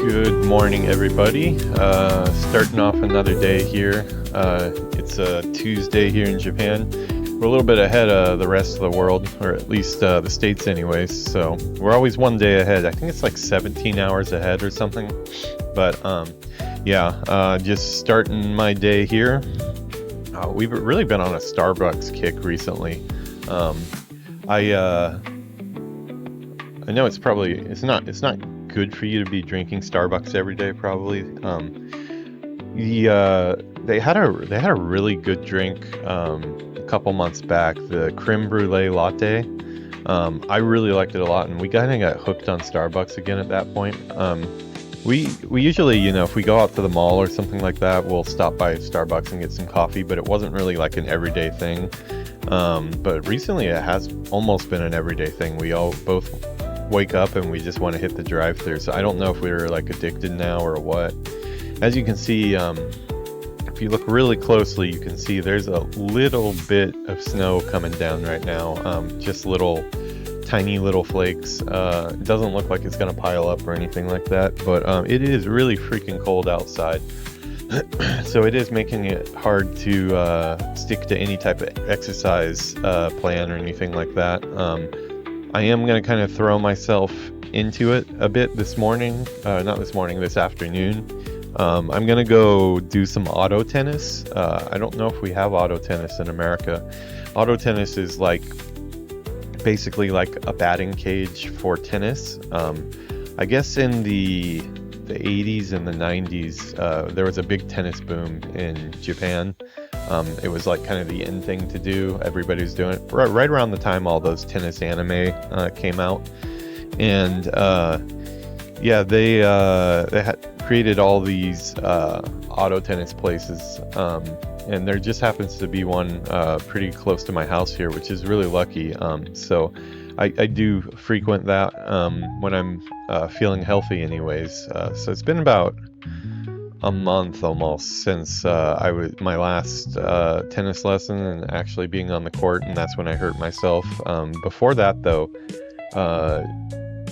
Good morning, everybody. Starting off another day here. It's a Tuesday here in Japan. We're a little bit ahead of the rest of the world, or at least the States anyways. So we're always one day ahead. I think it's like 17 hours ahead or something. But just starting my day here. We've really been on a Starbucks kick recently. I know it's not good for you to be drinking Starbucks every day, probably. They had a really good drink a couple months back, the creme brulee latte. I really liked it a lot, and we kind of got hooked on Starbucks again at that point. We usually, if we go out to the mall or something like that, we'll stop by Starbucks and get some coffee, but it wasn't really like an everyday thing. But recently it has almost been an everyday thing. We all both wake up and we just want to hit the drive-thru. So I don't know if we're like addicted now or what. As you can see, if you look really closely, you can see there's a little bit of snow coming down right now. Just tiny little flakes. It doesn't look like it's going to pile up or anything like that, but it is really freaking cold outside. So it is making it hard to stick to any type of exercise plan or anything like that. I am going to kind of throw myself into it a bit this afternoon. I'm going to go do some auto tennis. I don't know if we have auto tennis in America. Auto tennis is basically like a batting cage for tennis. I guess in the 80s and the 90s, there was a big tennis boom in Japan. It was like kind of the in thing to do. Everybody was doing it right around the time all those tennis anime came out, and they had created all these auto tennis places, and there just happens to be one pretty close to my house here, which is really lucky. So I do frequent that when I'm feeling healthy anyways. So it's been about a month almost since my last tennis lesson and actually being on the court, and that's when I hurt myself. Before that though,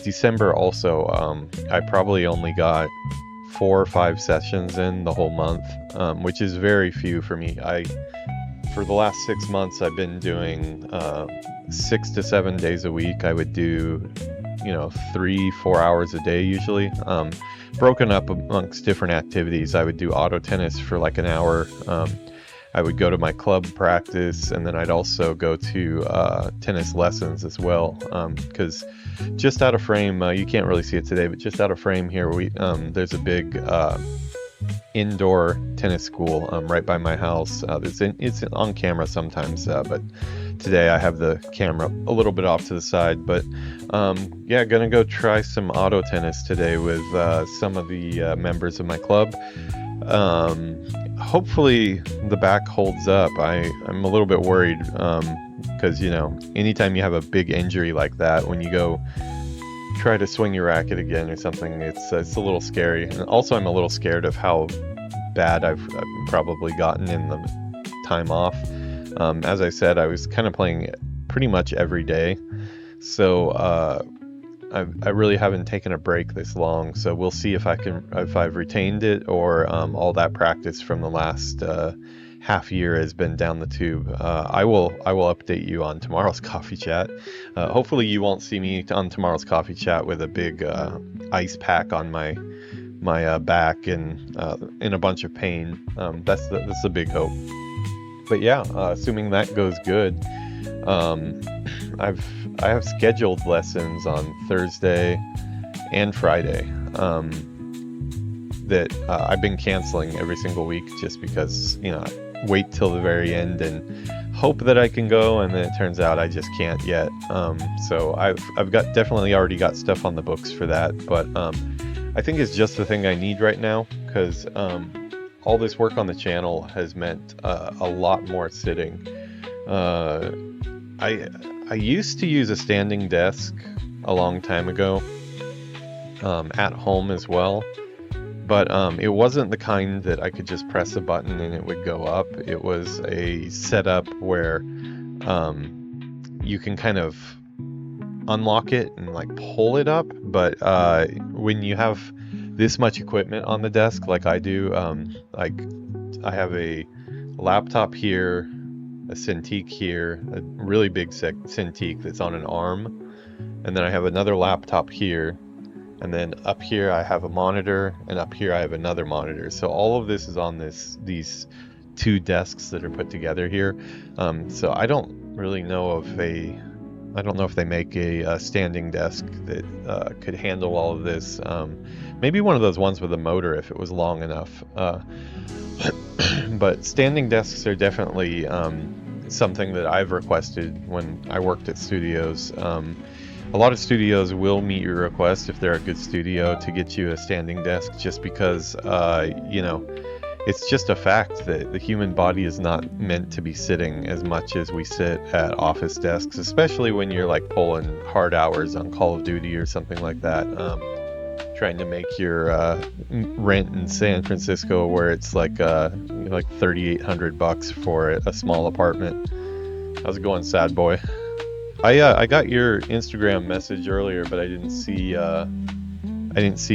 December also, I probably only got 4 or 5 sessions in the whole month, which is very few for me. For the last 6 months, I've been doing 6 to 7 days a week. I would do 3-4 hours a day usually, broken up amongst different activities. I would do auto tennis for like an hour. I would go to my club practice, and then I'd also go to tennis lessons as well, because just out of frame, you can't really see it today, but just out of frame here, there's a big indoor tennis school right by my house. It's on camera sometimes, but today I have the camera a little bit off to the side. But gonna go try some auto tennis today with some of the members of my club. Hopefully the back holds up. I'm a little bit worried because anytime you have a big injury like that, when you go try to swing your racket again or something, it's a little scary. And also I'm a little scared of how bad I've probably gotten in the time off. As I said, I was kind of playing pretty much every day, so I really haven't taken a break this long. So we'll see if I've retained it, or all that practice from the last half year has been down the tube. I will update you on tomorrow's coffee chat. Hopefully you won't see me on tomorrow's coffee chat with a big ice pack on my back and in a bunch of pain. That's the big hope. But yeah, assuming that goes good, I have scheduled lessons on Thursday and Friday that I've been canceling every single week just because wait till the very end and hope that I can go, and then it turns out I just can't yet. So I've definitely already got stuff on the books for that, but I think it's just the thing I need right now, because all this work on the channel has meant a lot more sitting. I used to use a standing desk a long time ago, at home as well, but it wasn't the kind that I could just press a button and it would go up. It was a setup where you can kind of unlock it and like pull it up, but when you have this much equipment on the desk like I do. Like I have a laptop here, a Cintiq here, a really big Cintiq that's on an arm, and then I have another laptop here, and then up here I have a monitor, and up here I have another monitor. So all of this is on these two desks that are put together here. So I don't really know if they make a standing desk that could handle all of this. Maybe one of those ones with a motor if it was long enough. But standing desks are definitely something that I've requested when I worked at studios. A lot of studios will meet your request if they're a good studio to get you a standing desk, just because, it's just a fact that the human body is not meant to be sitting as much as we sit at office desks, especially when you're like pulling hard hours on Call of Duty or something like that. Trying to make your rent in San Francisco, where it's like $3,800 for a small apartment. How's it going, sad boy? I got your Instagram message earlier, but I didn't see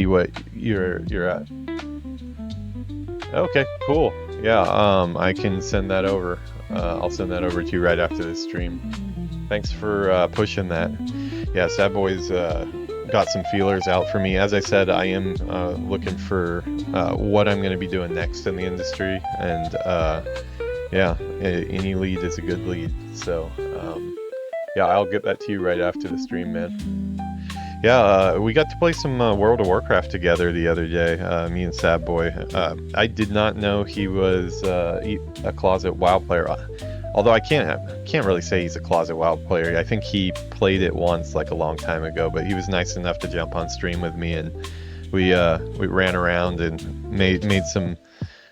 what you're at. Okay, cool. Yeah, I can send that over. I'll send that over to you right after this stream. Thanks for pushing that. Yeah, sad boy's got some feelers out for me. As I said, I am looking for what I'm going to be doing next in the industry, and yeah, any lead is a good lead. So yeah, I'll get that to you right after the stream, man. Yeah, we got to play some World of Warcraft together the other day, me and Sad Boy. I did not know he was a closet WoW player. Although I can't really say he's a closet WoW player. I think he played it once, like a long time ago, but he was nice enough to jump on stream with me, and we ran around and made some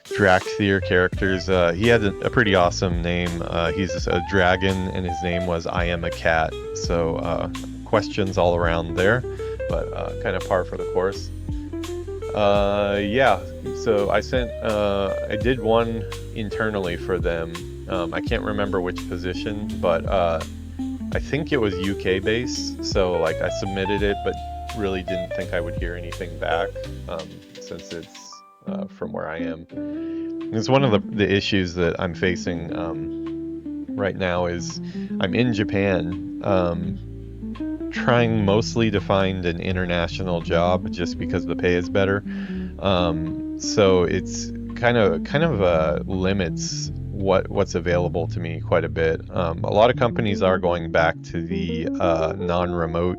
Drakthir characters. He had a pretty awesome name. He's a dragon, and his name was I Am a Cat. So questions all around there, but kind of par for the course. Yeah, so I did one internally for them. I can't remember which position, but I think it was UK based, so like I submitted it, but really didn't think I would hear anything back, since it's from where I am. It's one of the issues that I'm facing right now is I'm in Japan, trying mostly to find an international job just because the pay is better. So it's kind of limits what's available to me quite a bit. A lot of companies are going back to the non-remote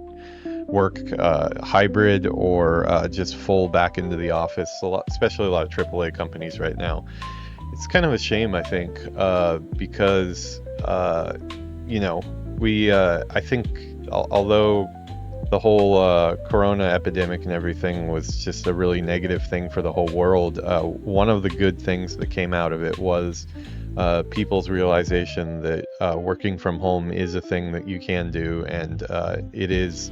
work, hybrid, or just full back into the office. Especially a lot of AAA companies right now. It's kind of a shame, I think, because I think although the whole corona epidemic and everything was just a really negative thing for the whole world, one of the good things that came out of it was people's realization that working from home is a thing that you can do, and it is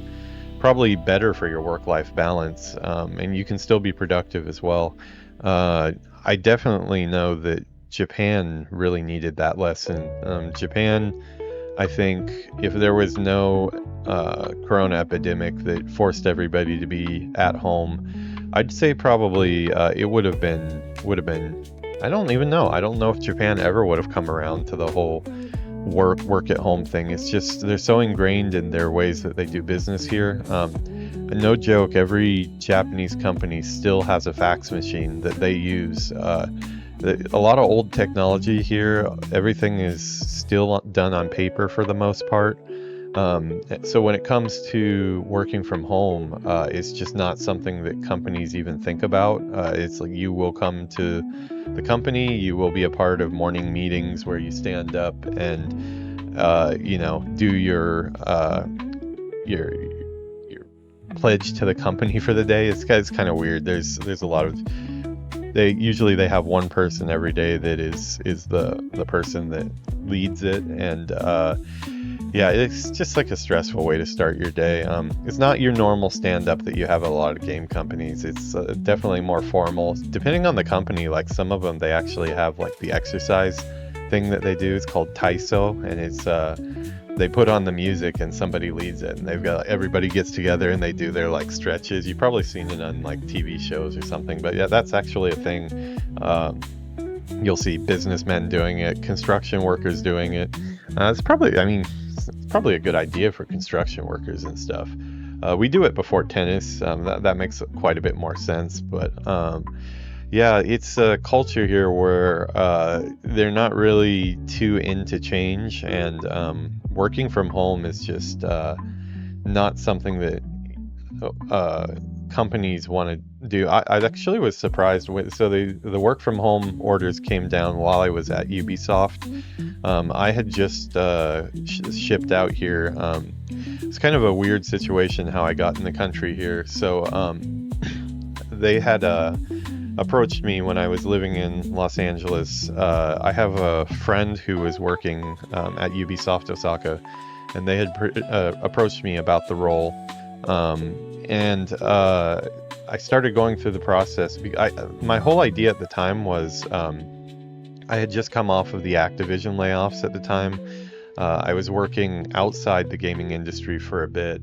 probably better for your work-life balance, and you can still be productive as well. I definitely know that Japan really needed that lesson. Japan, I think, if there was no corona epidemic that forced everybody to be at home, I'd say probably it would have been. I don't even know. I don't know if Japan ever would have come around to the whole work at home thing. It's just they're so ingrained in their ways that they do business here. No joke, every Japanese company still has a fax machine that they use. A lot of old technology here. Everything is still done on paper for the most part. So when it comes to working from home, it's just not something that companies even think about. It's like you will come to the company, you will be a part of morning meetings where you stand up and do your pledge to the company for the day. It's kind of weird. There's a lot of they have one person every day that is the person that leads it, and yeah, it's just like a stressful way to start your day. It's not your normal stand-up that you have at a lot of game companies. It's definitely more formal. Depending on the company, like some of them, they actually have like the exercise thing that they do. It's called Taiso, and it's they put on the music and somebody leads it, and they've got everybody gets together and they do their like stretches. You've probably seen it on like TV shows or something, but yeah, that's actually a thing. You'll see businessmen doing it, construction workers doing it. It's probably, I mean, it's probably a good idea for construction workers and stuff. We do it before tennis. That makes quite a bit more sense. But yeah, it's a culture here where they're not really too into change, and working from home is just not something that companies want to do. I actually was surprised with, so the work from home orders came down while I was at Ubisoft. I had just shipped out here. It's kind of a weird situation how I got in the country here. So they had approached me when I was living in Los Angeles. I have a friend who was working at Ubisoft Osaka, and they had approached me about the role. And I started going through the process. My whole idea at the time was I had just come off of the Activision layoffs at the time. I was working outside the gaming industry for a bit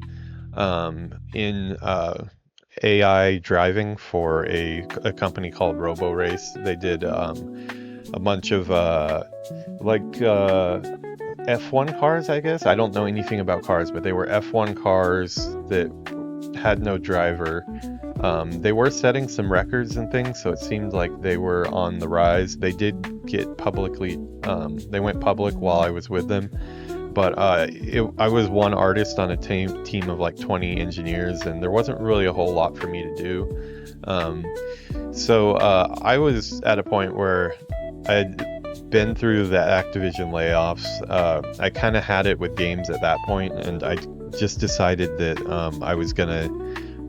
in AI driving for a company called RoboRace. They did a bunch of F1 cars, I guess. I don't know anything about cars, but they were F1 cars that had no driver. They were setting some records and things, so it seemed like they were on the rise. They did get publicly, they went public while I was with them, but I was one artist on a team of like 20 engineers, and there wasn't really a whole lot for me to do. So I was at a point where I had been through the Activision layoffs. I kind of had it with games at that point, and I just decided that I was gonna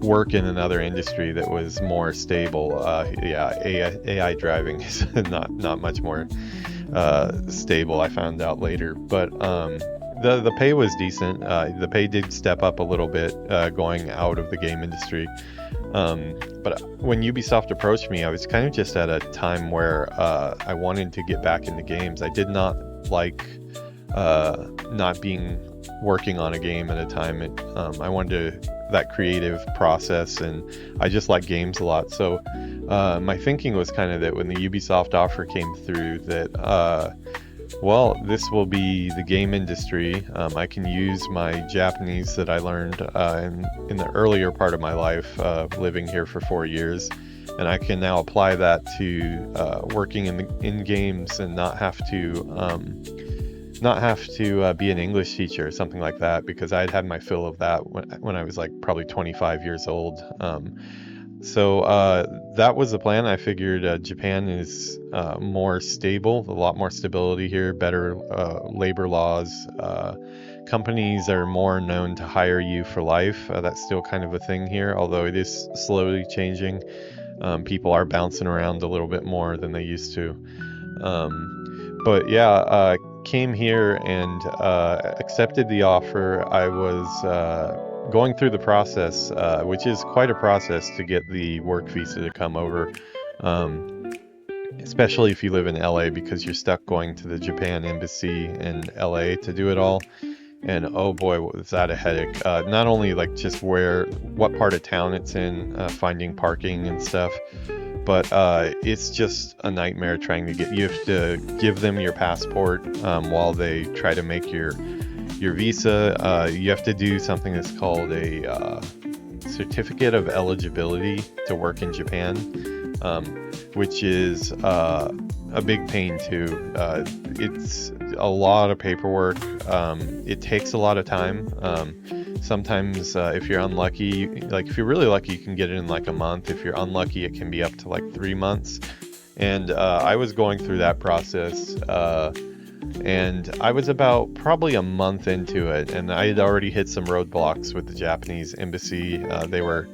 work in another industry that was more stable. AI driving is not much more stable, I found out later, but the pay was decent. The pay did step up a little bit going out of the game industry. But when Ubisoft approached me, I was kind of just at a time where I wanted to get back into games. I did not like not working on a game at a time. I wanted that creative process, and I just like games a lot. So my thinking was kind of that when the Ubisoft offer came through, that well, this will be the game industry. I can use my Japanese that I learned in the earlier part of my life, living here for 4 years, and I can now apply that to working in games and not have to be an English teacher or something like that, because I'd had my fill of that when I was like probably 25 years old. So that was the plan. I figured Japan is more stable, a lot more stability here, better labor laws. Companies are more known to hire you for life. That's still kind of a thing here, although it is slowly changing. People are bouncing around a little bit more than they used to. But yeah, came here and accepted the offer. I was going through the process, which is quite a process to get the work visa to come over, especially if you live in LA, because you're stuck going to the Japan embassy in LA to do it all. And oh boy, was that a headache. Not only like just what part of town it's in, finding parking and stuff, but it's just a nightmare trying to you have to give them your passport while they try to make your visa. You have to do something that's called a certificate of eligibility to work in Japan, which is a big pain too. It's a lot of paperwork. It takes a lot of time. Sometimes if you're unlucky, like if you're really lucky, you can get it in like a month. If you're unlucky, it can be up to like 3 months. And I was going through that process, and I was about probably a month into it, and I had already hit some roadblocks with the Japanese embassy. They were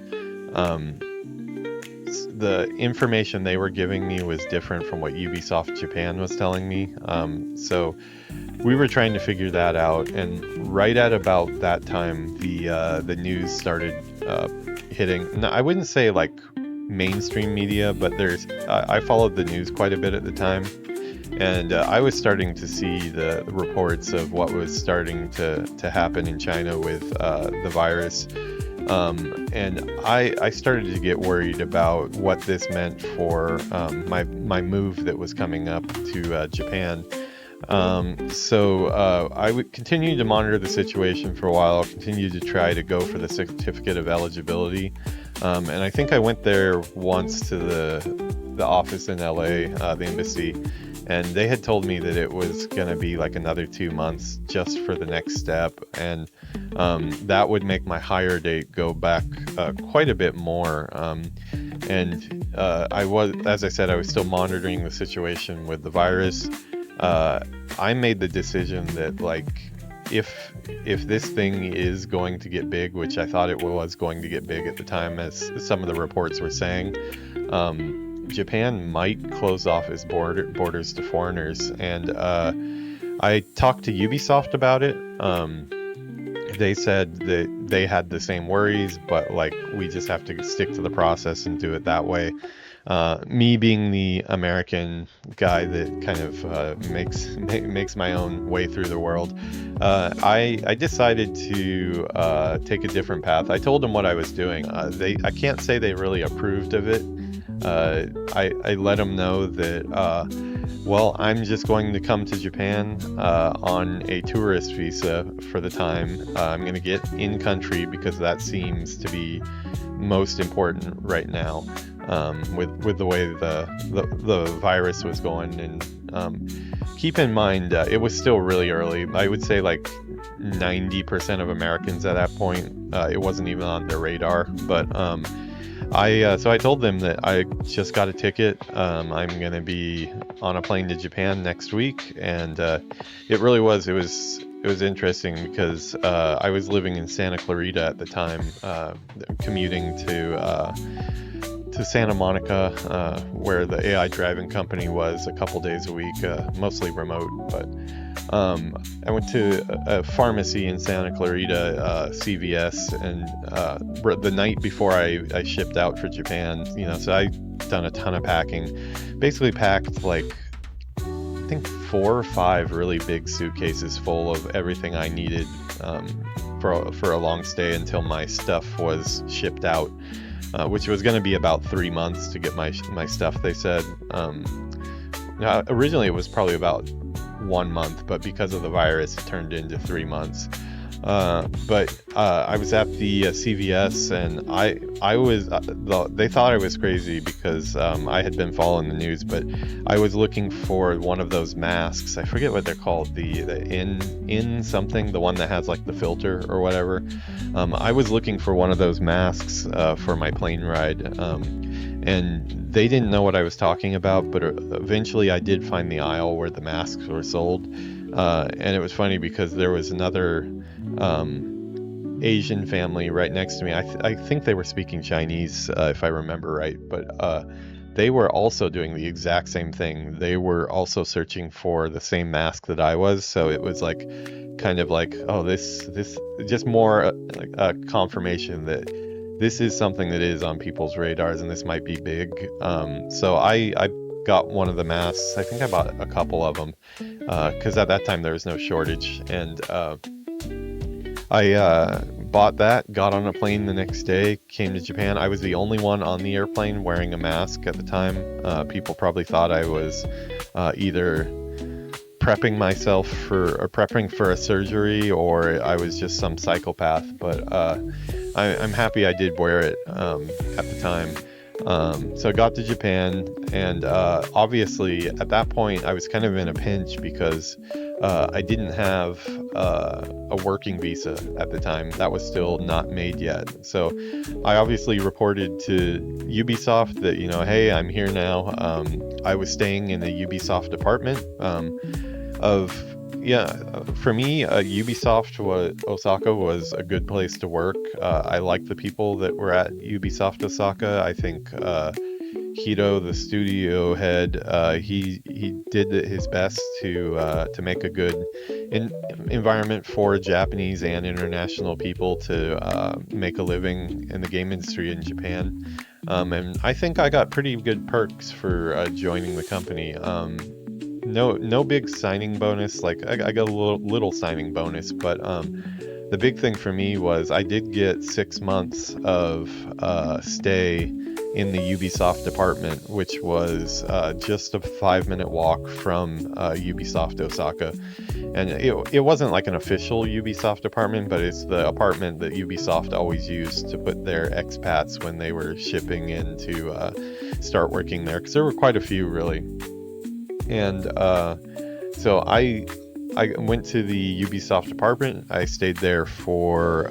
the information they were giving me was different from what Ubisoft Japan was telling me. So we were trying to figure that out, and right at about that time, the news started hitting. I wouldn't say like mainstream media, but I followed the news quite a bit at the time, And I was starting to see the reports of what was starting to happen in China with the virus. And I started to get worried about what this meant for my move that was coming up to Japan. So I would continue to monitor the situation for a while. I'll continue to try to go for the certificate of eligibility. And I think I went there once to the office in LA, the embassy, and they had told me that it was going to be like another 2 months just for the next step. And that would make my hire date go back quite a bit more. I was, as I said, I was still monitoring the situation with the virus. I made the decision that, like, if this thing is going to get big, which I thought it was going to get big at the time, as some of the reports were saying, Japan might close off its borders to foreigners. And I talked to Ubisoft about it. They said that they had the same worries, but like, we just have to stick to the process and do it that way. Me being the American guy that kind of makes my own way through the world, I decided to take a different path. I told them what I was doing. I can't say they really approved of it. I let them know that, well, I'm just going to come to Japan on a tourist visa for the time. I'm going to get in country because that seems to be most important right now, with the way the virus was going. And keep in mind, it was still really early. I would say like 90% of Americans at that point, it wasn't even on their radar. But so I told them that I just got a ticket. I'm going to be on a plane to Japan next week, and it was interesting because I was living in Santa Clarita at the time, commuting to Santa Monica, where the AI driving company was, a couple days a week, mostly remote. But I went to a pharmacy in Santa Clarita, CVS, and the night before I shipped out for Japan, so I done a ton of packing. Basically packed like, I think 4 or 5 really big suitcases full of everything I needed for a long stay until my stuff was shipped out, which was going to be about 3 months to get my stuff, they said. Originally it was probably about 1 month, but because of the virus it turned into 3 months. But I was at the CVS, and they thought I was crazy because I had been following the news, but I was looking for one of those masks. I forget what they're called, the in something, the one that has like the filter or whatever. I was looking for one of those masks for my plane ride, and they didn't know what I was talking about, but eventually I did find the aisle where the masks were sold. And it was funny because there was another Asian family right next to me. I think they were speaking Chinese, if I remember right, but they were also doing the exact same thing. They were also searching for the same mask that I was, so it was like kind of like, oh, this just more like a confirmation that this is something that is on people's radars and this might be big. So I got one of the masks. I think I bought a couple of them because at that time there was no shortage, and I bought that, got on a plane the next day, came to Japan. I was the only one on the airplane wearing a mask at the time. People probably thought I was either prepping myself prepping for a surgery, or I was just some psychopath, but I'm happy I did wear it at the time. So I got to Japan, and obviously at that point I was kind of in a pinch because I didn't have a working visa at the time. That was still not made yet. So I obviously reported to Ubisoft that, hey, I'm here now. I was staying in the Ubisoft apartment for me, Ubisoft Osaka was a good place to work. I liked the people that were at Ubisoft Osaka. I think Hito, the studio head, he did his best to make a good environment for Japanese and international people to make a living in the game industry in Japan. And I think I got pretty good perks for joining the company. no big signing bonus. Like I got a little signing bonus, but the big thing for me was I did get 6 months of stay in the Ubisoft department, which was just a 5-minute walk from Ubisoft Osaka. And it wasn't like an official Ubisoft apartment, but it's the apartment that Ubisoft always used to put their expats when they were shipping in to start working there, because there were quite a few, really. And so I went to the Ubisoft apartment. I stayed there for,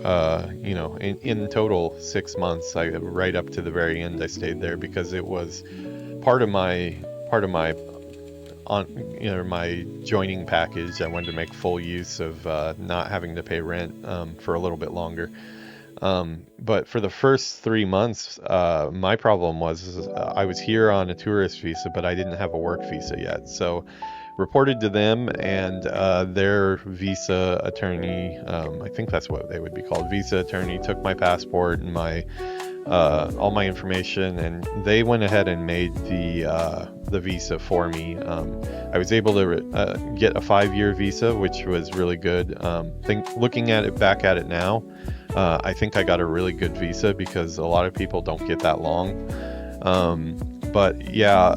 in total 6 months. Right up to the very end, I stayed there because it was part of my my joining package. I wanted to make full use of not having to pay rent for a little bit longer. But for the first 3 months, my problem was I was here on a tourist visa, but I didn't have a work visa yet. So reported to them, and their visa attorney, I think that's what they would be called, visa attorney, took my passport and my all my information, and they went ahead and made the visa for me. I was able to get a 5-year visa, which was really good. Looking at it back at it now, I think I got a really good visa because a lot of people don't get that long. But yeah,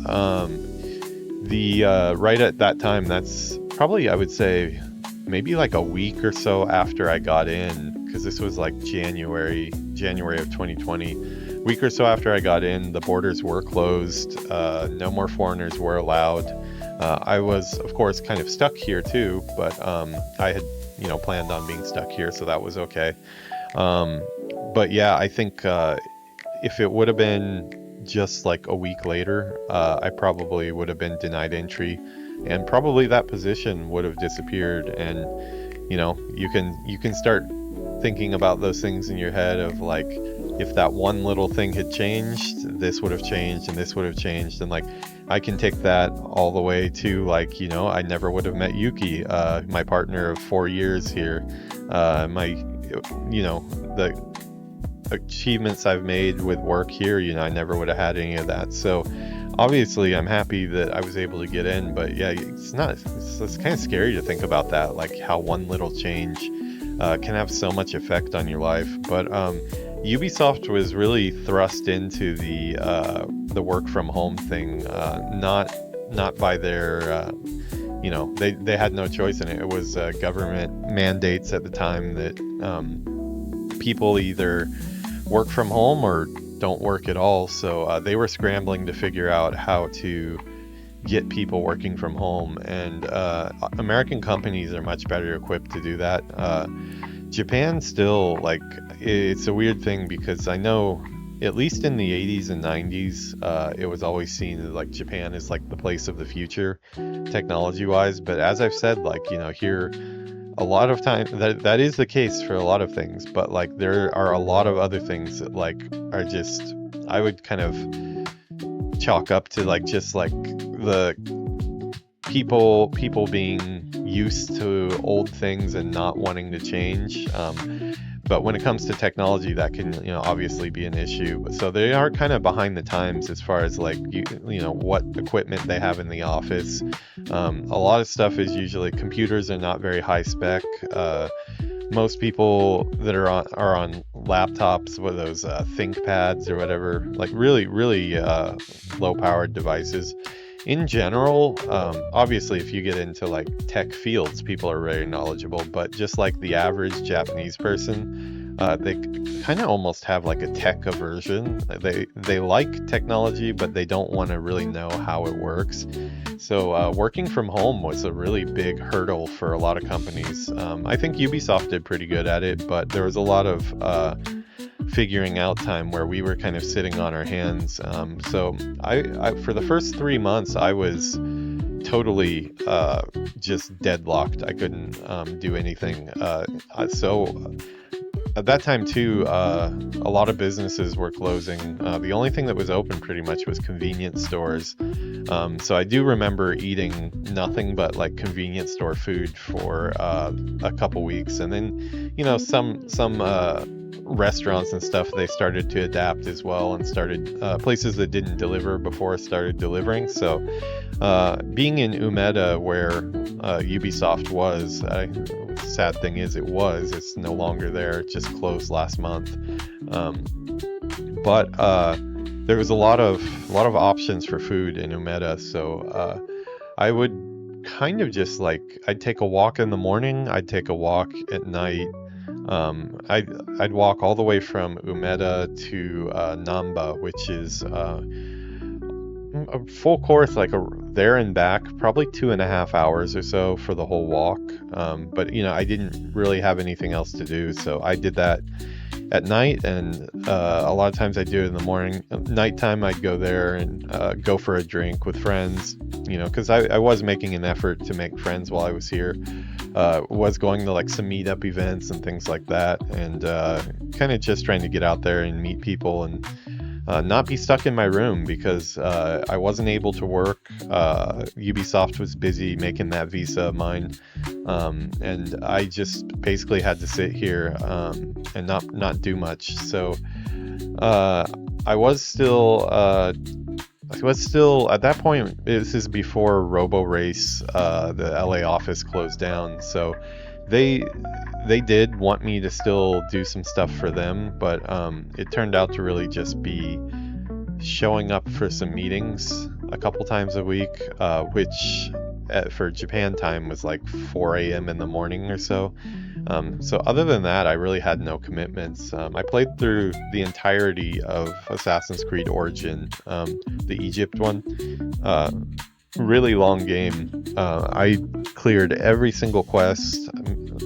right at that time, that's probably, I would say, maybe like a week or so after I got in, because this was like January of 2020. Week or so after I got in, the borders were closed. No more foreigners were allowed. I was, of course, kind of stuck here too, but I had, planned on being stuck here, so that was okay. But yeah, I think if it would have been just like a week later, I probably would have been denied entry, and probably that position would have disappeared. And you can start thinking about those things in your head of like, if that one little thing had changed, this would have changed, and this would have changed. And like, I can take that all the way to like, I never would have met Yuki, my partner of 4 years here. The achievements I've made with work here, I never would have had any of that. So obviously I'm happy that I was able to get in, but yeah, it's kind of scary to think about that, like how one little change can have so much effect on your life. But Ubisoft was really thrust into the work from home thing, not by their they had no choice in it. It was government mandates at the time that people either work from home or don't work at all. So they were scrambling to figure out how to get people working from home, and American companies are much better equipped to do that. Japan still, like, it's a weird thing because I know at least in the 80s and 90s, it was always seen as like Japan is like the place of the future technology wise. But as I've said, like, here, a lot of time that is the case for a lot of things, but like there are a lot of other things that like are just, I would kind of chalk up to like just like the people being used to old things and not wanting to change. But when it comes to technology, that can, obviously be an issue. So they are kind of behind the times as far as like, what equipment they have in the office. A lot of stuff is usually, computers are not very high spec. Most people that are on laptops with those ThinkPads or whatever, like really, really low powered devices. In general, obviously, if you get into like tech fields, people are very knowledgeable, but just like the average Japanese person, they kind of almost have like a tech aversion. They like technology, but they don't want to really know how it works. So working from home was a really big hurdle for a lot of companies. I think Ubisoft did pretty good at it, but there was a lot of figuring out time where we were kind of sitting on our hands. So I for the first 3 months, I was totally just deadlocked. I couldn't do anything. So at that time too, a lot of businesses were closing. The only thing that was open pretty much was convenience stores. So I do remember eating nothing but like convenience store food for a couple weeks, and then some restaurants and stuff, they started to adapt as well, and started places that didn't deliver before started delivering. So being in Umeda, where Ubisoft was, the sad thing is it's no longer there. It just closed last month. But there was a lot of options for food in Umeda, so I would kind of just like, I'd take a walk in the morning, I'd take a walk at night. I'd walk all the way from Umeda to Namba, which is a full course, like there and back, probably 2.5 hours or so for the whole walk. But I didn't really have anything else to do, so I did that at night, and a lot of times I do it in the morning. Nighttime, I'd go there and go for a drink with friends, because I was making an effort to make friends while I was here. Was going to like some meetup events and things like that, and kind of just trying to get out there and meet people and not be stuck in my room, because I wasn't able to work. Ubisoft was busy making that visa of mine, and I just basically had to sit here and not do much. So I was still at that point. This is before Robo Race, the LA office closed down, so they did want me to still do some stuff for them, but it turned out to really just be showing up for some meetings a couple times a week, which for Japan time was like 4 a.m. in the morning or so. So other than that, I really had no commitments. I played through the entirety of Assassin's Creed Origin, the Egypt one. Really long game. I cleared every single quest,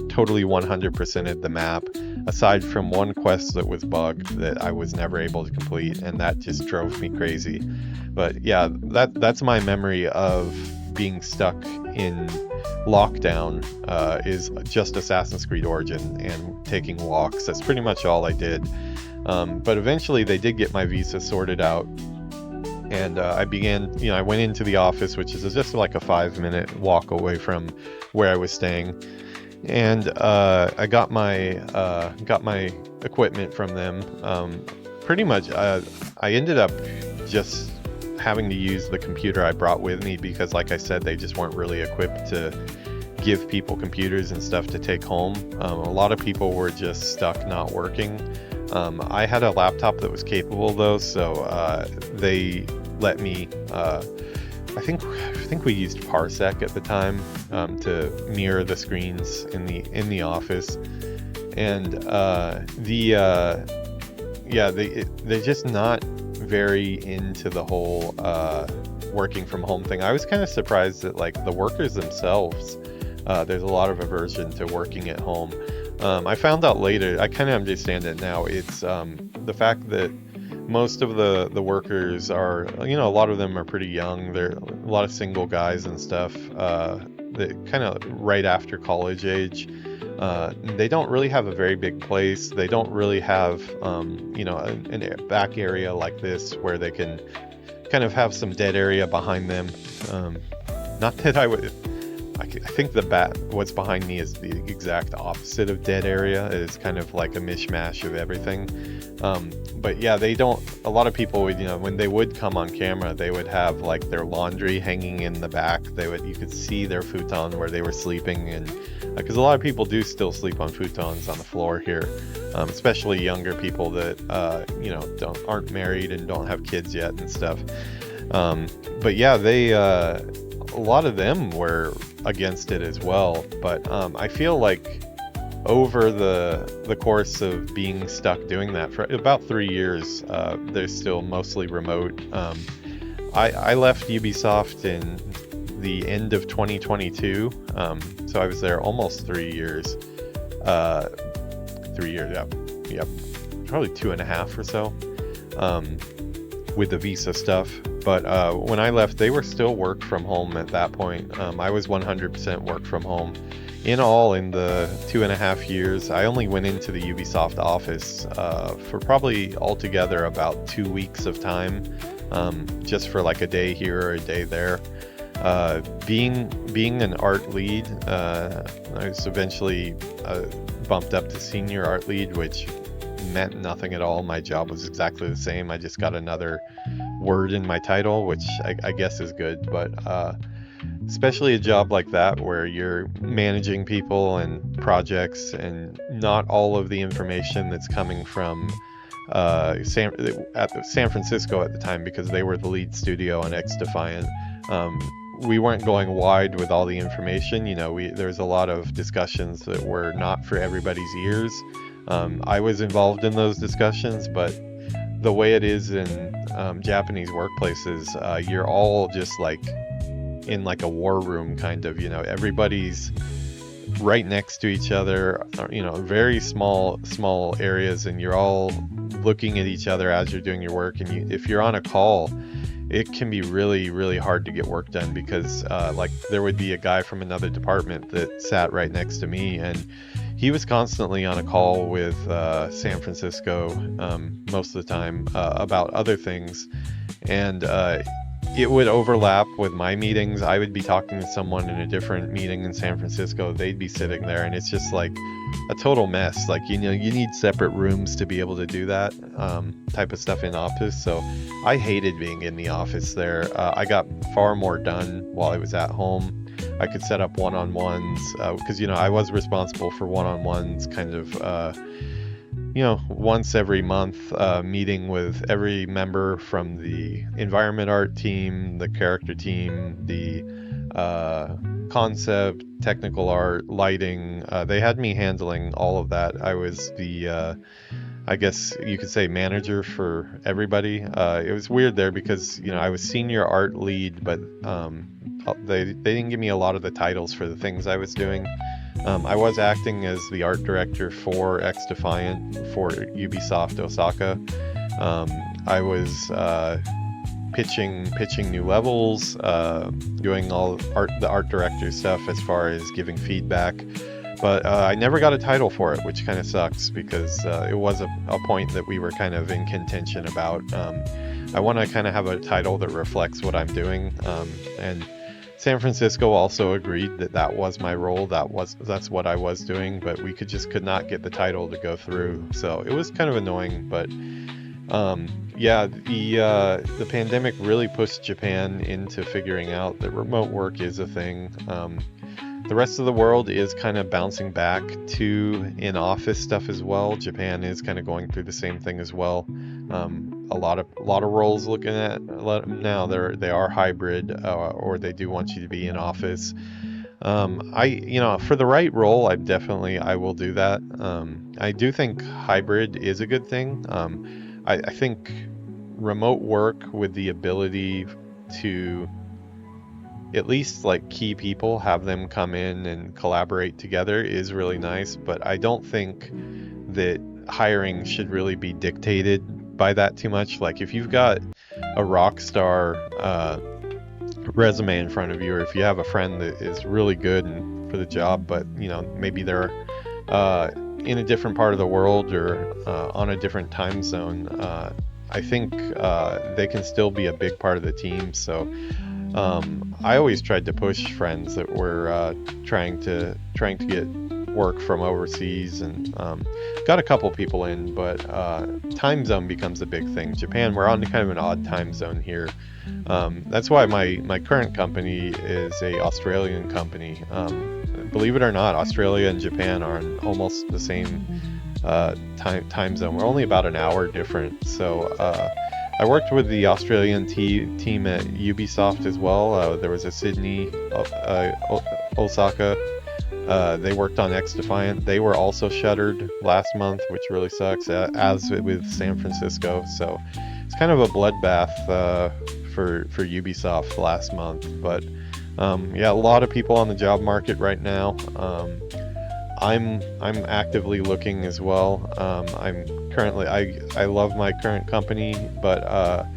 totally 100%ed the map, aside from one quest that was bugged that I was never able to complete, and that just drove me crazy. But yeah, that's my memory of being stuck in lockdown, is just Assassin's Creed Origin and taking walks. That's pretty much all I did. But eventually they did get my visa sorted out, and I began, I went into the office, which is just like a 5-minute walk away from where I was staying, and I got my equipment from them. Pretty much, I ended up just having to use the computer I brought with me, because like I said, they just weren't really equipped to give people computers and stuff to take home. A lot of people were just stuck not working. I had a laptop that was capable though, so they let me, I think we used Parsec at the time, to mirror the screens in the office, and they're just not very into the whole working from home thing. I was kind of surprised that like the workers themselves, there's a lot of aversion to working at home. I found out later, I kind of understand it now. It's the fact that most of the workers are, a lot of them are pretty young. They're a lot of single guys and stuff, that kind of right after college age. They don't really have a very big place. They don't really have, a back area like this where they can kind of have some dead area behind them. Not that I think what's behind me is the exact opposite of dead area. It is kind of like a mishmash of everything. But yeah, a lot of people would, when they would come on camera, they would have like their laundry hanging in the back. You could see their futon where they were sleeping, and because a lot of people do still sleep on futons on the floor here, especially younger people that aren't married and don't have kids yet and stuff. But yeah, a lot of them were against it as well. But I feel like over the course of being stuck doing that for about 3 years, they're still mostly remote. I left Ubisoft in the end of 2022, so I was there almost 3 years. 3 years, yeah, probably 2.5 or so, with the visa stuff. But when I left, they were still work from home at that point. I was 100% work from home. In all, in the 2.5 years, I only went into the Ubisoft office for probably altogether about 2 weeks of time, just for like a day here or a day there. Being an art lead, I was eventually bumped up to senior art lead, which meant nothing at all. My job was exactly the same. I just got another word in my title, which I guess is good, but especially a job like that where you're managing people and projects and not all of the information that's coming from San Francisco at the time, because they were the lead studio on Xdefiant. We weren't going wide with all the information. There's a lot of discussions that were not for everybody's ears. I was involved in those discussions, but the way it is in Japanese workplaces, you're all just like in like a war room kind of, everybody's right next to each other, very small areas, and you're all looking at each other as you're doing your work. And if you're on a call, it can be really, really hard to get work done, because like there would be a guy from another department that sat right next to me, and he was constantly on a call with San Francisco most of the time about other things, and it would overlap with my meetings. I would be talking to someone in a different meeting in San Francisco. They'd be sitting there, and it's just like a total mess. Like, you need separate rooms to be able to do that type of stuff in office. So I hated being in the office there. I got far more done while I was at home. I could set up one-on-ones because, I was responsible for one-on-ones kind of, once every month, meeting with every member from the environment art team, the character team, the concept, technical art, lighting. They had me handling all of that. I was the, I guess you could say, manager for everybody. It was weird there because, I was senior art lead, but they didn't give me a lot of the titles for the things I was doing. I was acting as the art director for Xdefiant for Ubisoft Osaka. I was pitching new levels, doing all the art director stuff as far as giving feedback. But I never got a title for it, which kind of sucks, because it was a point that we were kind of in contention about. I want to kind of have a title that reflects what I'm doing, and San Francisco also agreed that was my role. That's what I was doing, but we could not get the title to go through. So it was kind of annoying, but the pandemic really pushed Japan into figuring out that remote work is a thing. The rest of the world is kind of bouncing back to in-office stuff as well. Japan is kind of going through the same thing as well. A lot of roles looking at now they are hybrid, or they do want you to be in office. For the right role, I will do that. I do think hybrid is a good thing. I think remote work with the ability to at least like key people, have them come in and collaborate together is really nice, but I don't think that hiring should really be dictated by that too much. Like, if you've got a rock star resume in front of you, or if you have a friend that is really good for the job, but maybe they're in a different part of the world or on a different time zone, I think they can still be a big part of the team. So I always tried to push friends that were trying to get work from overseas, and got a couple people in, but time zone becomes a big thing. Japan, we're on kind of an odd time zone here. That's why my current company is a Australian company. Believe it or not, Australia and Japan are on almost the same time zone. We're only about an hour different. So I worked with the Australian team at Ubisoft as well. There was a Sydney, Osaka. They worked on Xdefiant. They were also shuttered last month, which really sucks, as with San Francisco. So it's kind of a bloodbath for Ubisoft last month. But a lot of people on the job market right now. I'm actively looking as well. I love my current company, but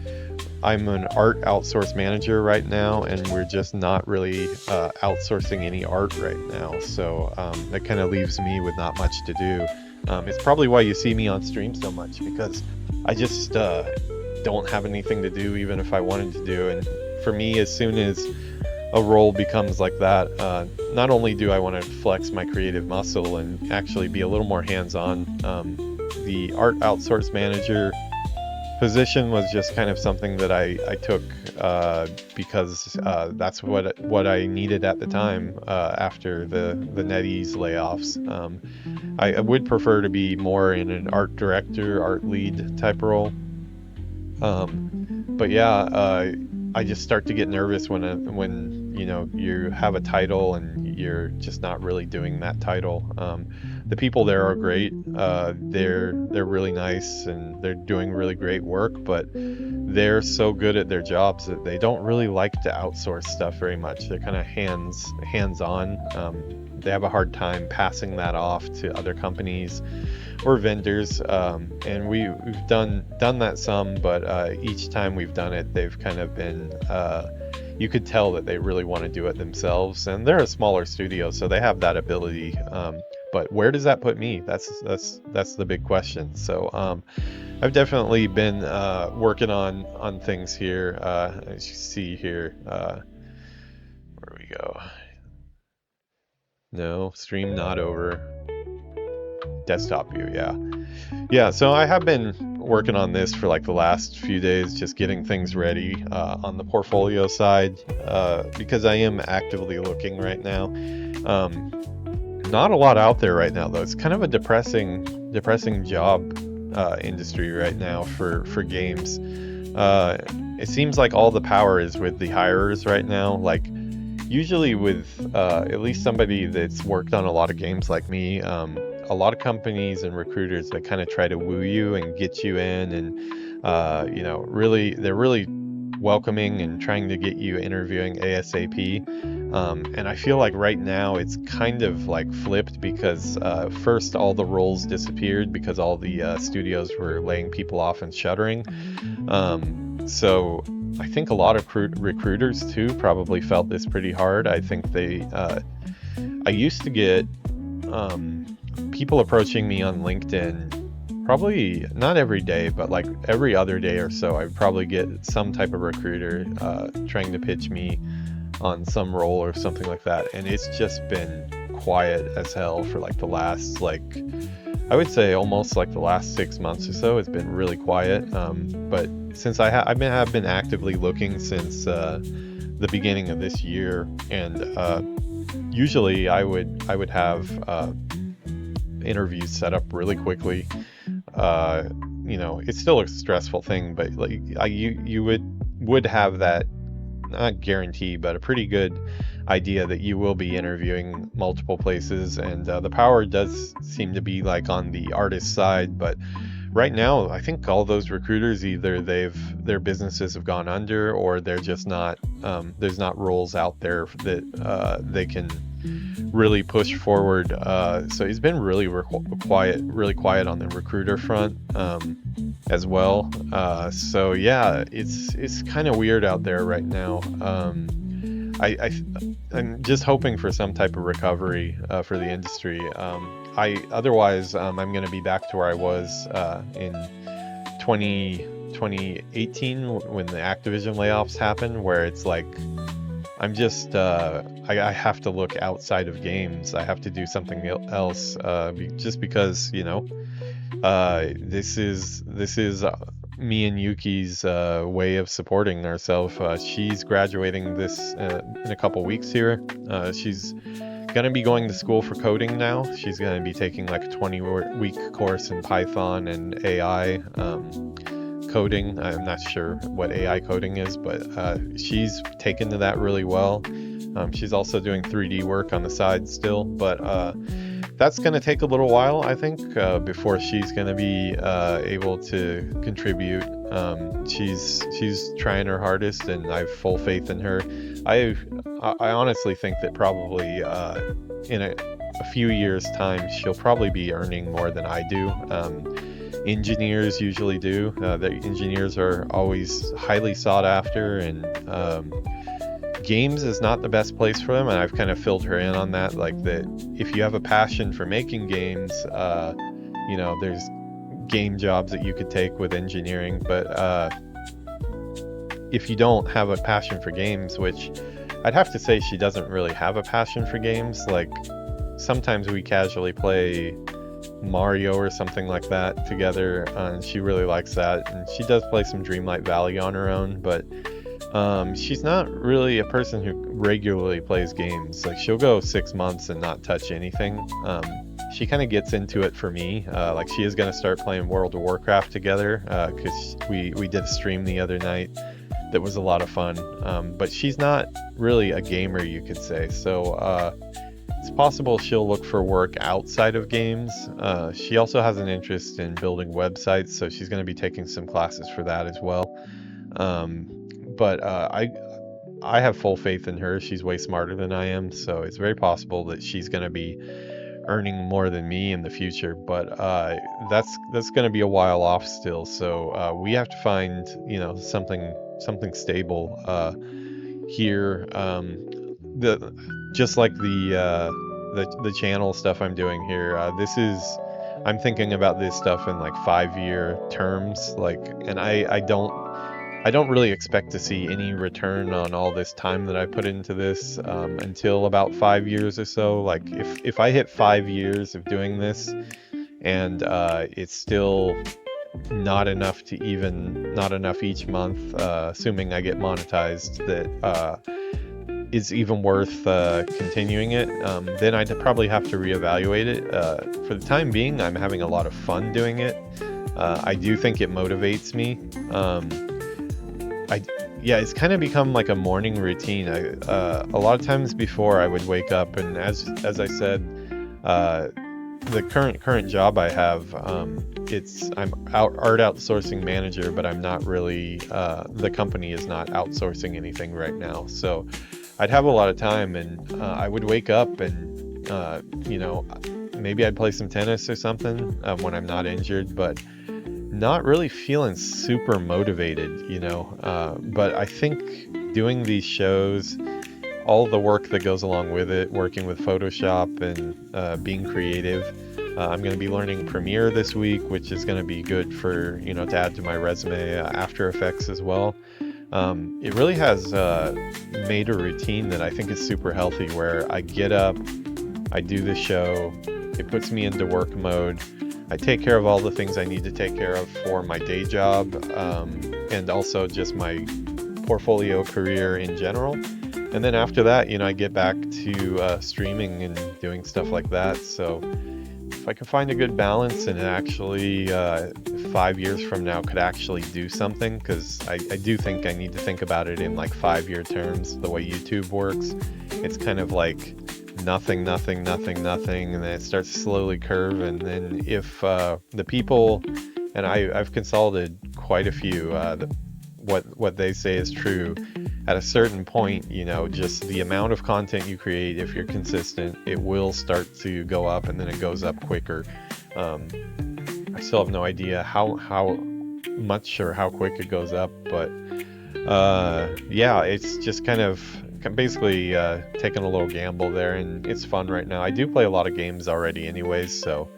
I'm an Art Outsource Manager right now, and we're just not really outsourcing any art right now. So that kind of leaves me with not much to do. It's probably why you see me on stream so much, because I just don't have anything to do, even if I wanted to do. And for me, as soon as a role becomes like that, not only do I want to flex my creative muscle and actually be a little more hands-on, the Art Outsource Manager position was just kind of something that I took because that's what I needed at the time after the NetEase layoffs. I would prefer to be more in an art director, art lead type role. But yeah, I just start to get nervous when you have a title and you're just not really doing that title. The people there are great. They're really nice and they're doing really great work, but they're so good at their jobs that they don't really like to outsource stuff very much. They're kind of hands-on. They have a hard time passing that off to other companies or vendors, and we've done that some, but each time we've done it, they've kind of been you could tell that they really want to do it themselves, and they're a smaller studio, so they have that ability. But where does that put me? That's the big question. So I've definitely been working on things here. As you see here, where we go. No, stream not over. Desktop view, yeah. So I have been working on this for like the last few days, just getting things ready on the portfolio side, because I am actively looking right now. Not a lot out there right now, though. It's kind of a depressing job industry right now for games. It seems like all the power is with the hirers right now. Like usually with at least somebody that's worked on a lot of games like me, a lot of companies and recruiters that kind of try to woo you and get you in, and they're really welcoming and trying to get you interviewing ASAP. And I feel like right now it's kind of like flipped because first all the roles disappeared because all the studios were laying people off and shuttering. So I think a lot of recruiters too probably felt this pretty hard. I think I used to get people approaching me on LinkedIn, probably not every day, but like every other day or so. I would probably get some type of recruiter trying to pitch me on some role or something like that, and it's just been quiet as hell for like the last, like, I would say almost like the last 6 months or so. It's been really quiet. But since I've been actively looking since the beginning of this year, and usually I would have interviews set up really quickly. It's still a stressful thing, but like you would have that, not guarantee, but a pretty good idea that you will be interviewing multiple places, and the power does seem to be like on the artist side. But right now I think all those recruiters, either their businesses have gone under, or they're just not there's not roles out there that they can really push forward. So it's been really quiet on the recruiter front as well. So yeah, it's kind of weird out there right now. I'm just hoping for some type of recovery for the industry. Otherwise, I'm going to be back to where I was in 2018 when the Activision layoffs happened, where it's like I'm just I have to look outside of games. I have to do something else, just because this is me and Yuki's way of supporting ourselves. She's graduating this in a couple weeks here. She's gonna be going to school for coding now. She's gonna be taking like a 20-week course in Python and AI coding. I'm not sure what AI coding is, but she's taken to that really well. She's also doing 3D work on the side still, but that's going to take a little while, I think, before she's going to be able to contribute. She's trying her hardest, and I have full faith in her. I honestly think that probably in a few years' time, she'll probably be earning more than I do. Engineers usually do. The engineers are always highly sought after, and games is not the best place for them, and I've kind of filled her in on that, like that if you have a passion for making games, there's game jobs that you could take with engineering, but if you don't have a passion for games, which I'd have to say she doesn't really have a passion for games, like sometimes we casually play Mario or something like that together, and she really likes that. And she does play some Dreamlight Valley on her own, but she's not really a person who regularly plays games. Like, she'll go 6 months and not touch anything. She kind of gets into it for me. Like, she is going to start playing World of Warcraft together, because we did a stream the other night that was a lot of fun. But she's not really a gamer, you could say. So it's possible she'll look for work outside of games. She also has an interest in building websites, so she's going to be taking some classes for that as well. But I have full faith in her. She's way smarter than I am, so it's very possible that she's going to be earning more than me in the future. But that's going to be a while off still. So we have to find, something stable here. Just like the channel stuff I'm doing here. I'm thinking about this stuff in like 5-year terms. And I don't really expect to see any return on all this time that I put into this until about 5 years or so. Like, if I hit 5 years of doing this and it's still not enough each month, assuming I get monetized, that is even worth continuing it, then I'd probably have to reevaluate it. For the time being, I'm having a lot of fun doing it. I do think it motivates me. It's kind of become like a morning routine. A lot of times before, I would wake up, and as I said, the current job I have, I'm Art Outsourcing Manager, but I'm not really, the company is not outsourcing anything right now. So I'd have a lot of time, and I would wake up and, maybe I'd play some tennis or something when I'm not injured, but not really feeling super motivated, but I think doing these shows, all the work that goes along with it, working with Photoshop and being creative, I'm going to be learning Premiere this week, which is going to be good for, to add to my resume, After Effects as well. It really has made a routine that I think is super healthy, where I get up, I do the show, it puts me into work mode, I take care of all the things I need to take care of for my day job, and also just my portfolio career in general. And then after that, I get back to streaming and doing stuff like that. So if I can find a good balance, and it actually 5 years from now could actually do something, because I do think I need to think about it in like 5-year terms, the way YouTube works. It's kind of like nothing, and then it starts to slowly curve. And then if the people, and I've consulted quite a few, what they say is true, at a certain point, just the amount of content you create, if you're consistent, it will start to go up, and then it goes up quicker. I still have no idea how much or how quick it goes up, but it's just kind of basically taking a little gamble there, and it's fun right now. I do play a lot of games already anyways, so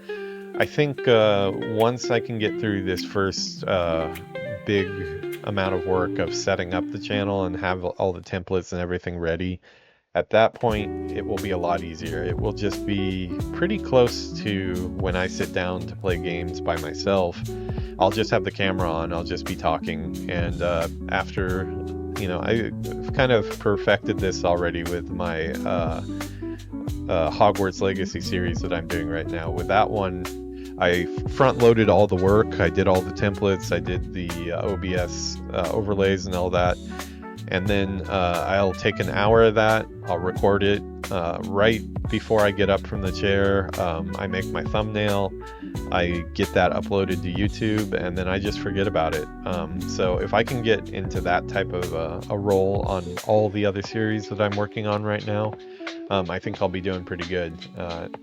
I think once I can get through this first big amount of work of setting up the channel and have all the templates and everything ready, at that point it will be a lot easier. It will just be pretty close to when I sit down to play games by myself. I'll just have the camera on, I'll just be talking, and after, I've kind of perfected this already with my Hogwarts Legacy series that I'm doing right now. With that one, I front-loaded all the work. I did all the templates. I did the OBS overlays and all that. And then I'll take an hour of that. I'll record it right before I get up from the chair. I make my thumbnail. I get that uploaded to YouTube, and then I just forget about it. So if I can get into that type of a role on all the other series that I'm working on right now, I think I'll be doing pretty good.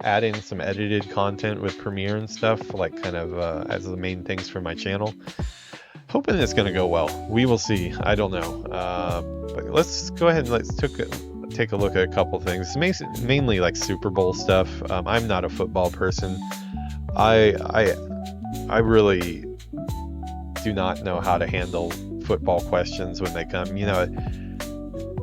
Add in some edited content with Premiere and stuff, like kind of as the main things for my channel. Hoping it's going to go well. We will see. I don't know. But let's go ahead and let's take a look at a couple things. Mainly like Super Bowl stuff. I'm not a football person. I really do not know how to handle football questions when they come.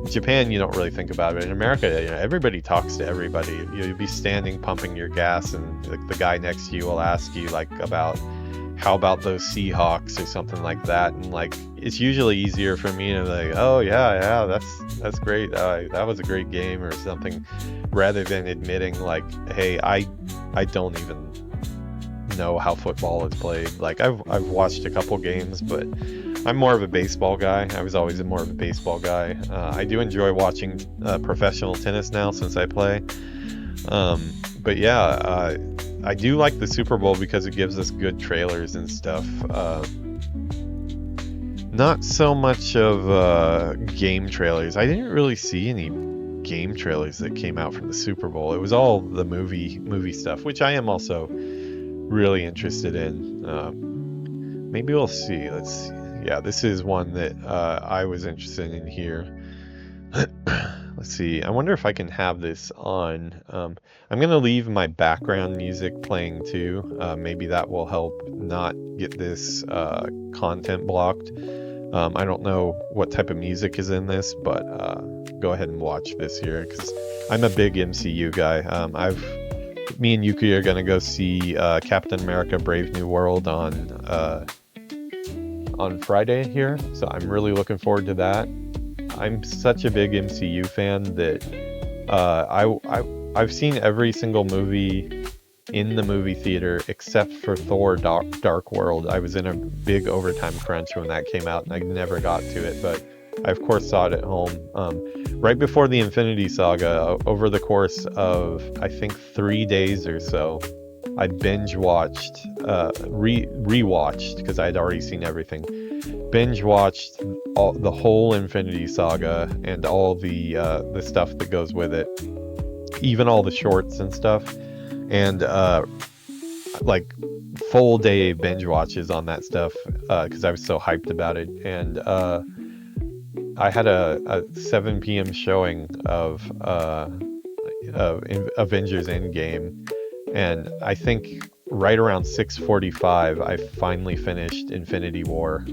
Japan, you don't really think about it. In America, everybody talks to everybody. You'd be standing pumping your gas, and the guy next to you will ask you like about how about those Seahawks or something like that, and like it's usually easier for me to be like, oh yeah, that's great, that was a great game or something, rather than admitting like, hey, I don't even know how football is played. Like I've watched a couple games, but I'm more of a baseball guy. I was always more of a baseball guy. I do enjoy watching professional tennis now since I play. But yeah, I do like the Super Bowl because it gives us good trailers and stuff. Not so much of game trailers. I didn't really see any game trailers that came out from the Super Bowl. It was all the movie stuff, which I am also really interested in. Maybe we'll see. Let's see. Yeah, this is one that I was interested in here. Let's see. I wonder if I can have this on. I'm going to leave my background music playing too. Maybe that will help not get this content blocked. I don't know what type of music is in this, but go ahead and watch this here because I'm a big MCU guy. Me and Yuki are going to go see Captain America Brave New World on Friday here, so I'm really looking forward to that. I'm such a big MCU fan that I've seen every single movie in the movie theater except for Thor Dark World. I was in a big overtime crunch when that came out and I never got to it, but I of course saw it at home. Right before the Infinity Saga, over the course of I think 3 days or so, I binge watched, rewatched because I had already seen everything. Binge watched the whole Infinity Saga and all the stuff that goes with it, even all the shorts and stuff, and like full day binge watches on that stuff because I was so hyped about it. And I had a 7 p.m. showing of Avengers Endgame. And I think right around 6:45, I finally finished Infinity War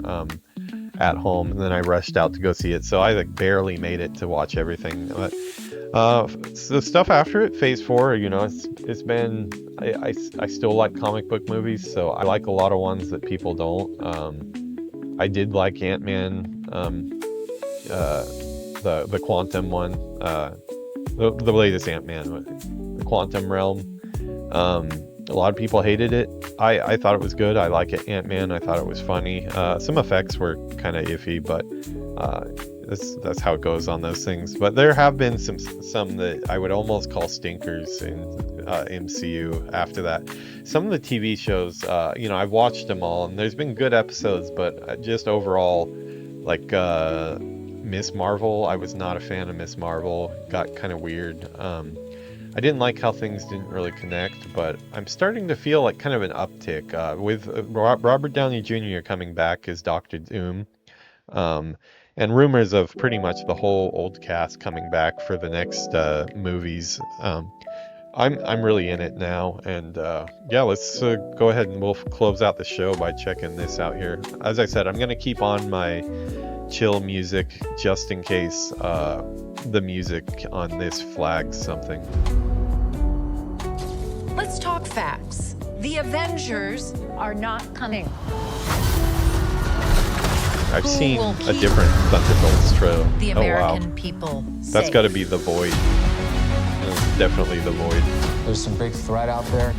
at home, and then I rushed out to go see it. So I like barely made it to watch everything. But the stuff after it, Phase 4, it's been. I still like comic book movies, so I like a lot of ones that people don't. I did like Ant-Man, the Quantum one, the latest Ant-Man, the Quantum Realm. A lot of people hated it. I thought it was good. I like it. Ant-Man, I thought it was funny. Some effects were kind of iffy, but that's how it goes on those things. But there have been some that I would almost call stinkers in MCU after that. Some of the TV shows, I've watched them all, and there's been good episodes, but just overall, like Miss Marvel, I was not a fan of Miss Marvel. Got kind of weird. I didn't like how things didn't really connect, but I'm starting to feel like kind of an uptick with Robert Downey Jr. coming back as Dr. Doom, and rumors of pretty much the whole old cast coming back for the next movies. I'm really in it now, and yeah, let's go ahead and we'll close out the show by checking this out here. As I said, I'm gonna keep on my chill music just in case the music on this flags something. Let's talk facts. The Avengers are not coming. I've seen a different Thunderbolts trailer. The American people. That's got to be the Void. Definitely the Void. There's some big threat out there,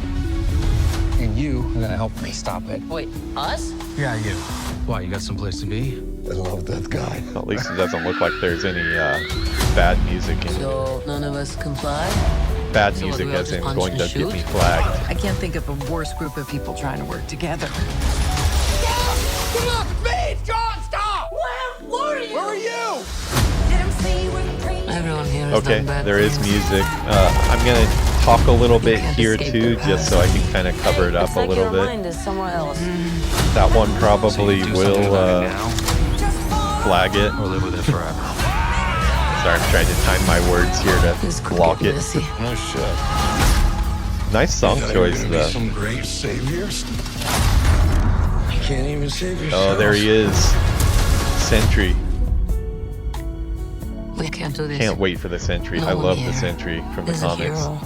and you are gonna help me stop it. Wait, us? Yeah, you. Why, you got someplace to be? I love that guy. At least it doesn't look like there's any bad music in it. So none of us comply? Bad music as in going to get me flagged. I can't think of a worse group of people trying to work together. Stop! Come on, please! John, stop! Where are you? Where are you? Everyone here has Okay, done bad there is things. music. I'm gonna talk a little bit here too, just so I can kind of cover it up a little bit. Mind is somewhere else. That one probably will flag it. Or live with it forever. Sorry, I'm trying to time my words here This to could block get it. messy. No shit. Nice song choice Gonna be though. some great saviors. You can't even save yourself. Oh, there he is. Sentry. We We can't do this. Can't wait for this entry. No I one love here this entry from the is a comics. hero.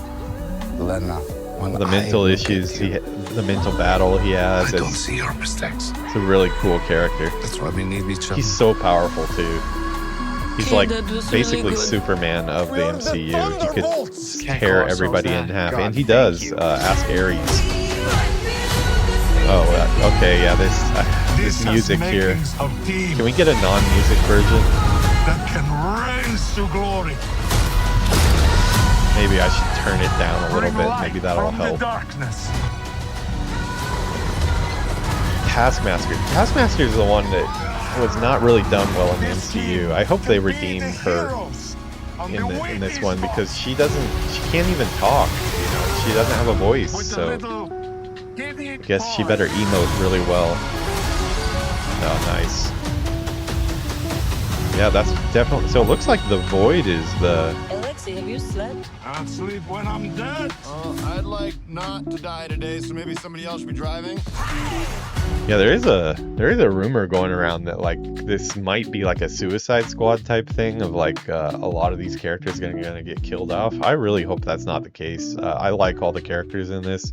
Lena, when The I mental look issues, at you, the mental battle he has. I don't It's, see your mistakes. it's a really cool character. That's why we need each other. He's so powerful too. He's Okay, like that was really basically good. Superman of the MCU. He could Can't call tear ourselves everybody in that. half, God, and he thank does. you. Ask Ares. Oh, okay, yeah. This music here. Can we get a non-music version? that can rise to glory? Maybe I should turn it down a little Bring bit. light Maybe that'll from the help. darkness. Taskmaster. Taskmaster is the one that was not really done well in the MCU. I hope they redeem her in this one because she can't even talk. You know, she doesn't have a voice, so I guess she better emote really well. Oh, nice. Yeah, that's definitely. So it looks like the Void is the. Alexei, have you slept? I'll sleep when I'm dead. I'd like not to die today, so maybe somebody else should be driving. Yeah, there is a rumor going around that like this might be like a Suicide Squad type thing of like a lot of these characters gonna get killed off. I really hope that's not the case. I like all the characters in this.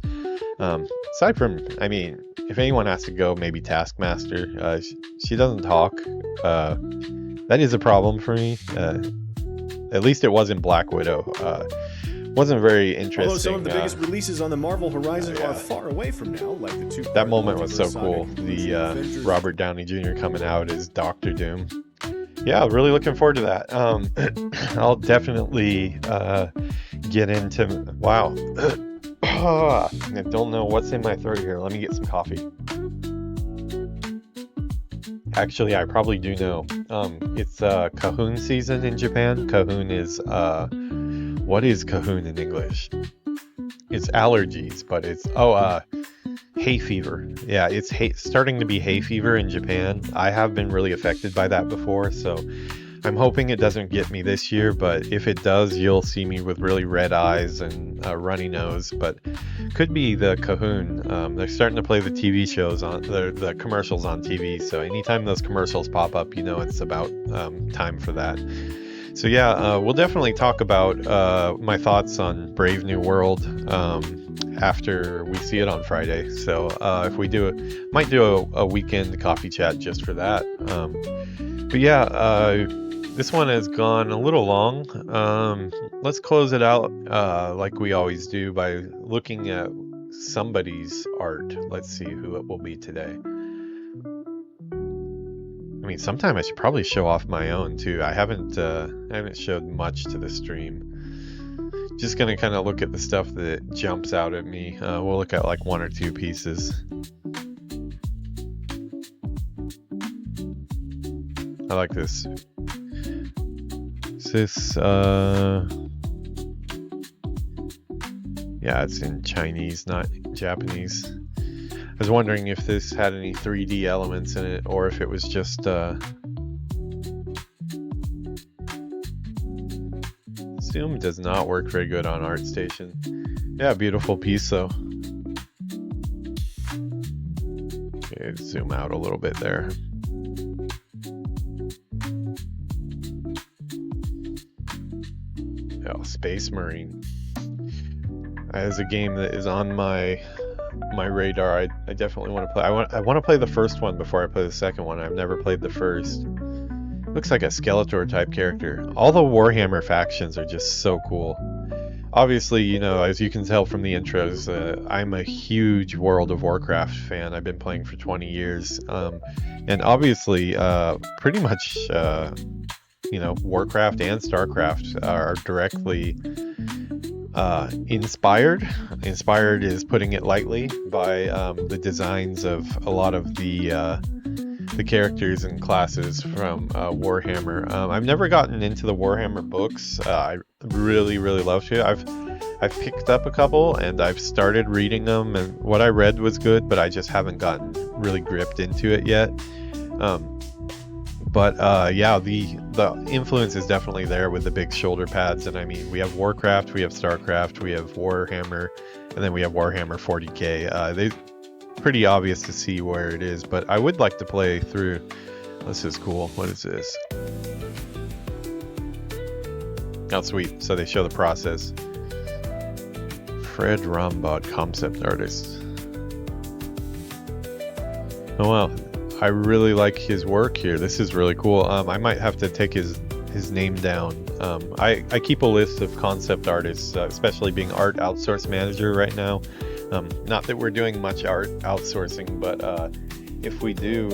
Aside from, I mean, if anyone has to go, maybe Taskmaster. She doesn't talk. That is a problem for me. At least it was in Black Widow. Wasn't very interesting. Although some of the biggest releases on the Marvel horizon are far away from now, like the two. That moment was so cool. The Robert Downey Jr. coming out as Doctor Doom. Yeah, really looking forward to that. I'll definitely get into. Wow. I don't know what's in my throat here. Let me get some coffee. Actually, I probably do know. It's Cahoon season in Japan. Cahoon is what is Cahoon in English? It's allergies, but it's hay fever. Yeah, it's starting to be hay fever in Japan. I have been really affected by that before, so I'm hoping it doesn't get me this year, but if it does, you'll see me with really red eyes and a runny nose, but could be the Cahoon. They're starting to play the TV shows on the commercials on TV, so anytime those commercials pop up, you know it's about time for that. So yeah, we'll definitely talk about my thoughts on Brave New World after we see it on Friday. So if we might do a weekend coffee chat just for that. But yeah, this one has gone a little long. Let's close it out like we always do by looking at somebody's art. Let's see who it will be today. I mean, sometime I should probably show off my own too. I haven't showed much to the stream. Just gonna kind of look at the stuff that jumps out at me. We'll look at like one or two pieces. I like this. Is this yeah, it's in Chinese, not Japanese. I was wondering if this had any 3D elements in it, or if it was just Zoom does not work very good on ArtStation. Yeah, beautiful piece though. Okay, zoom out a little bit there. Oh, Space Marine. That is a game that is on my radar. I definitely want to play. I want to play the first one before I play the second one. I've never played the first. Looks like a Skeletor type character. All the Warhammer factions are just so cool. Obviously, you know, as you can tell from the intros, I'm a huge World of Warcraft fan. I've been playing for 20 years. And obviously, pretty much, you know, Warcraft and StarCraft are directly inspired. Inspired is putting it lightly by the designs of a lot of the characters and classes from Warhammer. I've never gotten into the Warhammer books. I really love to. I've picked up a couple and I've started reading them, and what I read was good, but I just haven't gotten really gripped into it yet. But yeah, the influence is definitely there with the big shoulder pads. And I mean, we have Warcraft, we have StarCraft, we have Warhammer, and then we have Warhammer 40k. They pretty obvious to see where it is, but I would like to play through. This is cool. What is this? Oh, sweet. So they show the process. Fred Rombot, concept artist. Oh wow, I really like his work here. This is really cool. I might have to take his name down. I keep a list of concept artists, especially being Art Outsource Manager right now. Not that we're doing much art outsourcing, but if we do,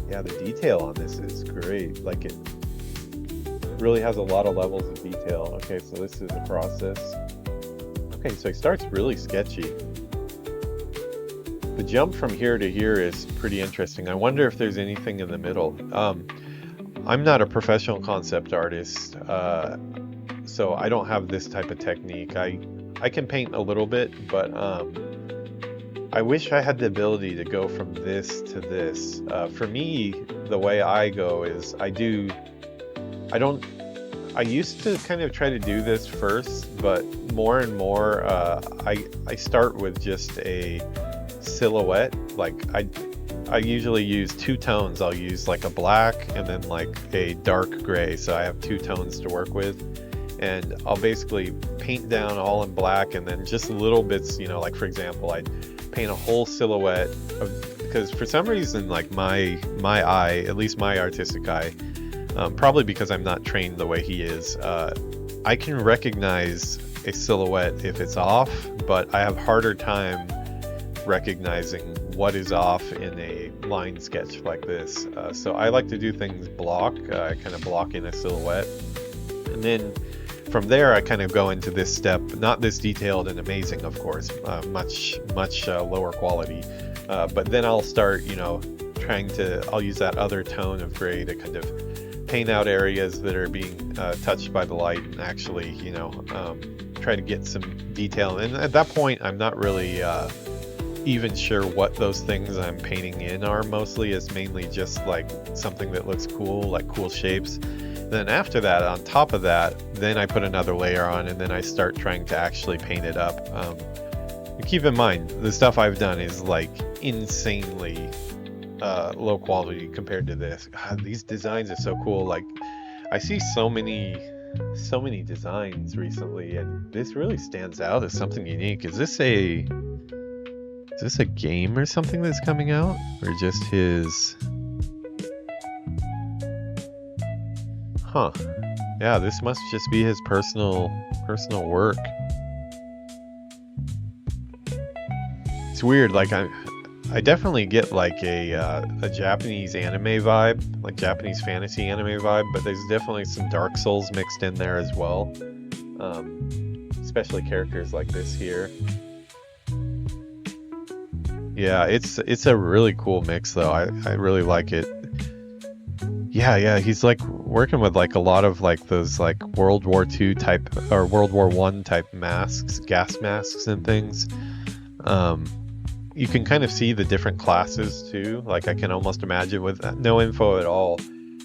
yeah, the detail on this is great. Like, it really has a lot of levels of detail. Okay, so this is a process. Okay, so it starts really sketchy. The jump from here to here is pretty interesting. I wonder if there's anything in the middle. I'm not a professional concept artist, so I don't have this type of technique. I can paint a little bit, but I wish I had the ability to go from this to this. For me, the way I go is I used to kind of try to do this first, but more and more I start with just a silhouette. Like I usually use two tones. I'll use like a black and then like a dark gray, so I have two tones to work with, and I'll basically paint down all in black and then just little bits, you know, like for example I'd paint a whole silhouette because for some reason, like my eye, at least my artistic eye, probably because I'm not trained the way he is, I can recognize a silhouette if it's off, but I have harder time recognizing what is off in a line sketch like this. So I like to do things block, kind of block in a silhouette. And then from there, I kind of go into this step, not this detailed and amazing, of course, much lower quality. But then I'll start, you know, I'll use that other tone of gray to kind of paint out areas that are being touched by the light and actually, you know, try to get some detail. And at that point, I'm not really even sure what those things I'm painting in are. Mostly it's mainly just like something that looks cool, like cool shapes. Then after that, on top of that, then I put another layer on and then I start trying to actually paint it up. Keep in mind, the stuff I've done is like insanely low quality compared to this. God, these designs are so cool. Like, I see so many designs recently, and this really stands out as something unique. Is this a game or something that's coming out, or just his? Huh. Yeah, this must just be his personal work. It's weird. Like, I definitely get like a Japanese anime vibe, like Japanese fantasy anime vibe, but there's definitely some Dark Souls mixed in there as well. Especially characters like this here. Yeah, it's a really cool mix though. I really like it. Yeah, he's like working with like a lot of like those like World War II type or World War I type masks, gas masks and things. You can kind of see the different classes too. Like, I can almost imagine with no info at all,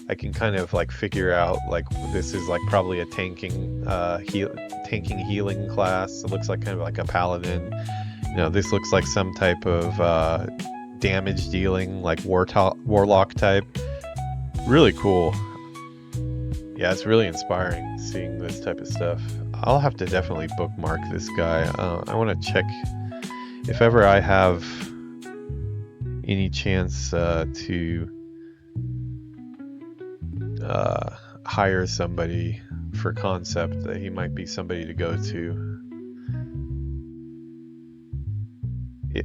I can kind of like figure out like this is like probably a tanking healing class. It looks like kind of like a paladin. You know, this looks like some type of damage dealing, like warlock type. Really cool. Yeah, it's really inspiring seeing this type of stuff. I'll have to definitely bookmark this guy. I want to check if ever I have any chance to hire somebody for concept, that he might be somebody to go to.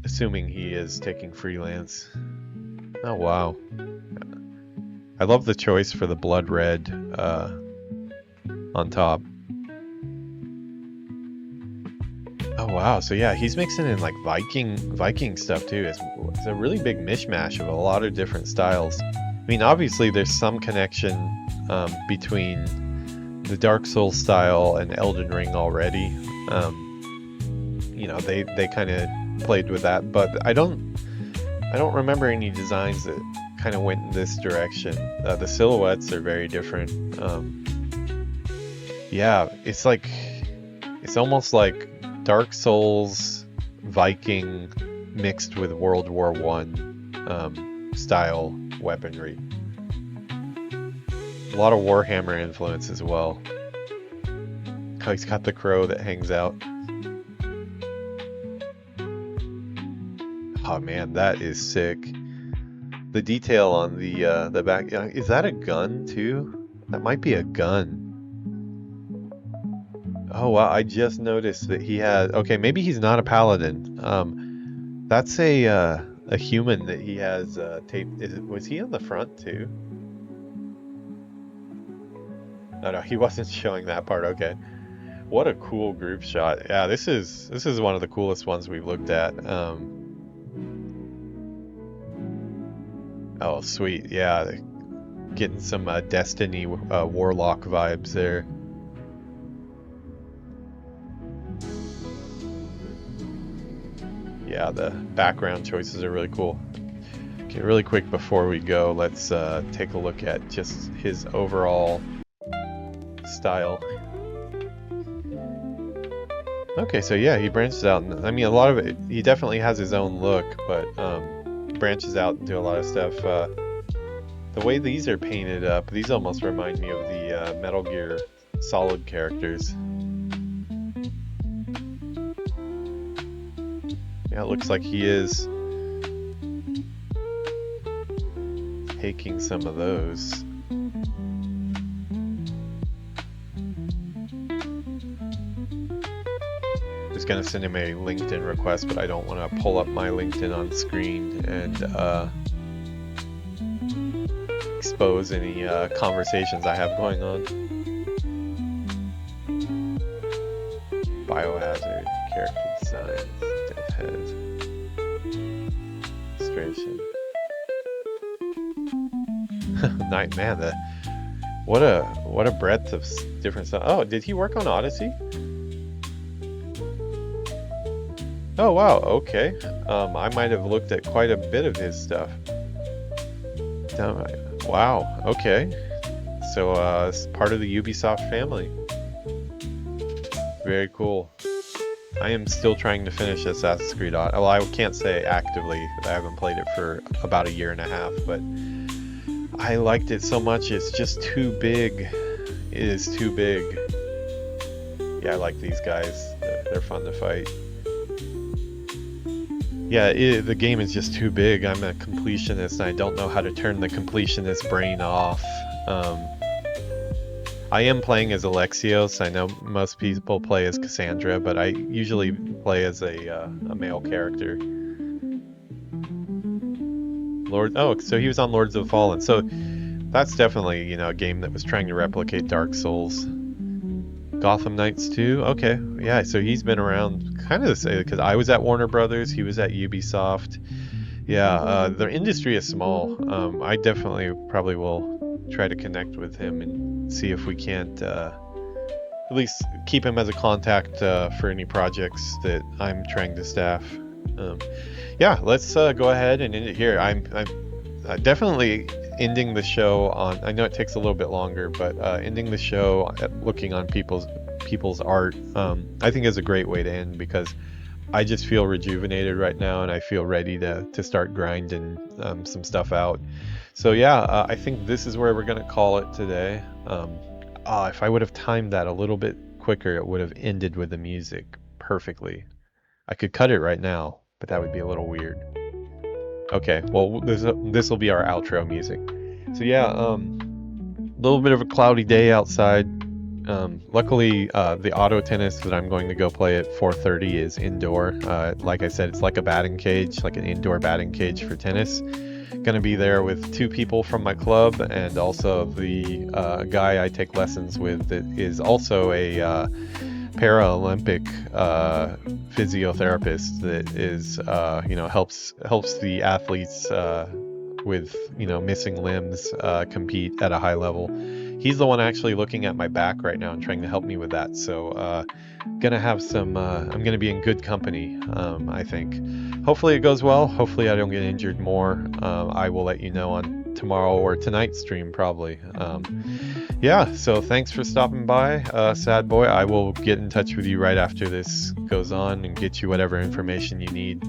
Assuming he is taking freelance. Oh wow. I love the choice for the blood red on top. Oh wow, so yeah, he's mixing in like Viking stuff too. It's a really big mishmash of a lot of different styles. I mean, obviously there's some connection between the Dark Souls style and Elden Ring already. You know, they kind of played with that, but I don't remember any designs that kind of went in this direction. The silhouettes are very different. Yeah, it's almost like Dark Souls Viking mixed with World War I style weaponry. A lot of Warhammer influence as well. Oh, he's got the crow that hangs out. Oh man, that is sick. The detail on the back. Is that a gun too? That might be a gun. Oh wow, I just noticed that he has. Okay, maybe he's not a paladin. That's a human that he has taped. Was he on the front too? No, he wasn't showing that part. Okay. What a cool group shot. Yeah, this is one of the coolest ones we've looked at. Oh, sweet. Yeah, getting some Destiny Warlock vibes there. Yeah, the background choices are really cool. Okay, really quick before we go, let's take a look at just his overall style. Okay, so yeah, he branches out. I mean, a lot of it, he definitely has his own look, but branches out into a lot of stuff. The way these are painted up, these almost remind me of the Metal Gear Solid characters. Yeah, it looks like he is taking some of those. I was gonna send him a LinkedIn request, but I don't want to pull up my LinkedIn on screen and expose any conversations I have going on. Biohazard, character design, dev head, illustration. Night, man, what a breadth of different stuff. Oh, did he work on Odyssey? Oh wow, okay. I might have looked at quite a bit of his stuff. Wow, okay. So it's part of the Ubisoft family. Very cool. I am still trying to finish Assassin's Creed Odyssey. Well, I can't say actively. I haven't played it for about a year and a half, but I liked it so much. It's just too big. It is too big. Yeah, I like these guys. They're fun to fight. Yeah, the game is just too big. I'm a completionist and I don't know how to turn the completionist brain off. I am playing as Alexios. I know most people play as Cassandra, but I usually play as a male character. Oh, so he was on Lords of the Fallen. So that's definitely, you know, a game that was trying to replicate Dark Souls. Gotham Knights 2? Okay, yeah, so he's been around kind of the same, because I was at Warner Brothers, he was at Ubisoft. Yeah, the industry is small. I definitely probably will try to connect with him and see if we can't at least keep him as a contact for any projects that I'm trying to staff. Yeah, let's go ahead and end it here. I'm definitely ending the show on, I know it takes a little bit longer, but ending the show looking on people's art, I think is a great way to end, because I just feel rejuvenated right now and I feel ready to start grinding some stuff out. So yeah, I think this is where we're gonna call it today. If I would have timed that a little bit quicker, it would have ended with the music perfectly. I could cut it right now, but that would be a little weird. Okay, well, this will be our outro music. So yeah, little bit of a cloudy day outside. Luckily, the auto tennis that I'm going to go play at 4:30 is indoor. Like I said, it's like a batting cage, like an indoor batting cage for tennis. Gonna be there with 2 people from my club, and also the guy I take lessons with that is also a Paralympic physiotherapist that is helps the athletes with missing limbs compete at a high level. He's the one actually looking at my back right now and trying to help me with that. So gonna have some I'm gonna be in good company, I think. Hopefully it goes well. Hopefully I don't get injured more. I will let you know on tomorrow or tonight's stream probably. Yeah, so thanks for stopping by, Sad Boy. I will get in touch with you right after this goes on and get you whatever information you need.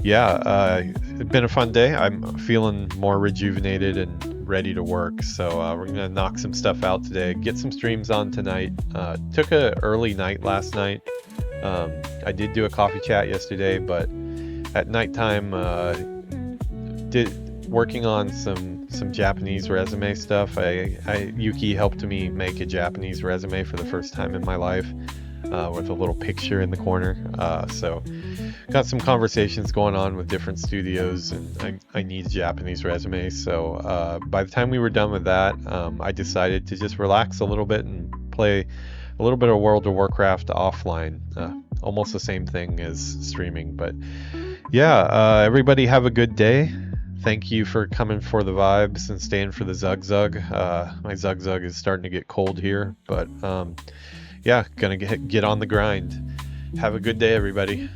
Yeah, it's been a fun day. I'm feeling more rejuvenated and ready to work. So we're gonna knock some stuff out today, get some streams on tonight. Took a early night last night. I did do a coffee chat yesterday, but at nighttime working on some Japanese resume stuff. Yuki helped me make a Japanese resume for the first time in my life, with a little picture in the corner. So got some conversations going on with different studios, and I need a Japanese resume. So by the time we were done with that, I decided to just relax a little bit and play a little bit of World of Warcraft offline. Almost the same thing as streaming. But yeah, everybody have a good day. Thank you for coming for the vibes and staying for the Zug Zug. My Zug Zug is starting to get cold here, but yeah, gonna get on the grind. Have a good day, everybody.